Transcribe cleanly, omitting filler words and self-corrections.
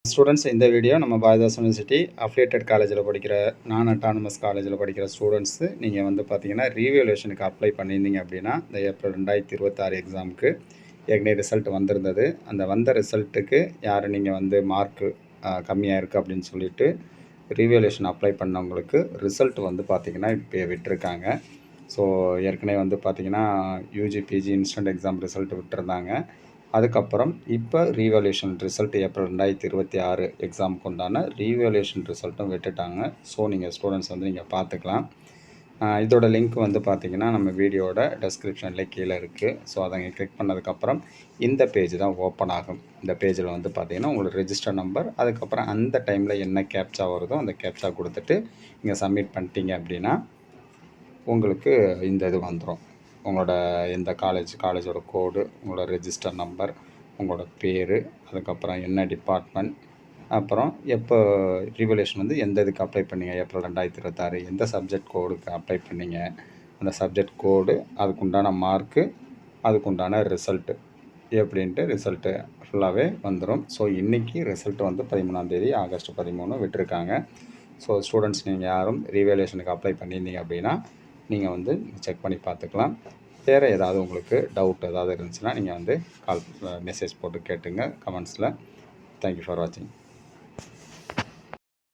Students, இந்த video நம்ம Bharathidas university affiliated காலேஜில் படிக்கிற நான் அட்டானமஸ் காலேஜில் படிக்கிற ஸ்டூடெண்ட்ஸு நீங்கள் வந்து பார்த்தீங்கன்னா ரீவேல்யூஷனுக்கு அப்ளை பண்ணியிருந்தீங்க அப்படின்னா இந்த ஏப்ரல் 2026 எக்ஸாமுக்கு ஏற்கனவே ரிசல்ட் வந்திருந்தது. அந்த வந்த ரிசல்ட்டுக்கு யார் நீங்கள் வந்து மார்க்கு கம்மியாக இருக்குது அப்படின்னு சொல்லிட்டு ரீவேல்யூஷன் அப்ளை பண்ணவங்களுக்கு ரிசல்ட் வந்து பார்த்திங்கன்னா இப்போ விட்டுருக்காங்க. ஸோ ஏற்கனவே வந்து பார்த்திங்கன்னா UG PG instant exam result விட்டுருந்தாங்க. அதுக்கப்புறம் இப்போ ரீவேல்யூஷன் ரிசல்ட் ஏப்ரல் 2026 எக்ஸாமுக்கு உண்டான ரீவேல்யூஷன் ரிசல்ட்டும் விட்டுட்டாங்க. ஸோ நீங்கள் ஸ்டூடெண்ட்ஸ் வந்து நீங்கள் பார்த்துக்கலாம். இதோட லிங்க் வந்து பார்த்திங்கன்னா நம்ம வீடியோட டெஸ்கிரிப்ஷனில் கீழே இருக்குது. ஸோ அதை நீங்கள் கிளிக் பண்ணதுக்கப்புறம் இந்த பேஜ் தான் ஓப்பன் ஆகும். இந்த பேஜில் வந்து பார்த்திங்கன்னா உங்களோட ரெஜிஸ்டர் நம்பர், அதுக்கப்புறம் அந்த டைமில் என்ன கேப்சா வருதோ அந்த கேப்சா கொடுத்துட்டு நீங்கள் சப்மிட் பண்ணிட்டீங்க அப்படின்னா உங்களுக்கு இந்த இது வந்துடும். உங்களோட எந்த காலேஜோட கோடு, உங்களோட ரெஜிஸ்டர் நம்பர், உங்களோட பேர், அதுக்கப்புறம் என்ன டிபார்ட்மெண்ட், அப்புறம் எப்போ ரீவேல்யூஷன் வந்து எந்த இதுக்கு அப்ளை பண்ணீங்க, ஏப்ரல் 2026 எந்த சப்ஜெக்ட் கோடுக்கு அப்ளை பண்ணீங்க, அந்த சப்ஜெக்ட் கோடு, அதுக்குண்டான மார்க்கு, அதுக்குண்டான ரிசல்ட்டு எப்படின்ட்டு ரிசல்ட்டு ஃபுல்லாகவே வந்துடும். ஸோ இன்றைக்கி ரிசல்ட் வந்து 13ஆம் தேதி ஆகஸ்ட் 13 விட்டுருக்காங்க. ஸோ ஸ்டூடெண்ட்ஸ் நீங்கள் யாரும் ரீவேல்யூஷனுக்கு அப்ளை பண்ணியிருந்தீங்க அப்படின்னா நீங்கள் வந்து செக் பண்ணி பார்த்துக்கலாம். வேறு ஏதாவது உங்களுக்கு டவுட் ஏதாவது இருந்துச்சுன்னா நீங்கள் வந்து மெசேஜ் போட்டு கேட்டுங்க கமெண்ட்ஸில். தேங்க்யூ ஃபார் வாட்சிங்.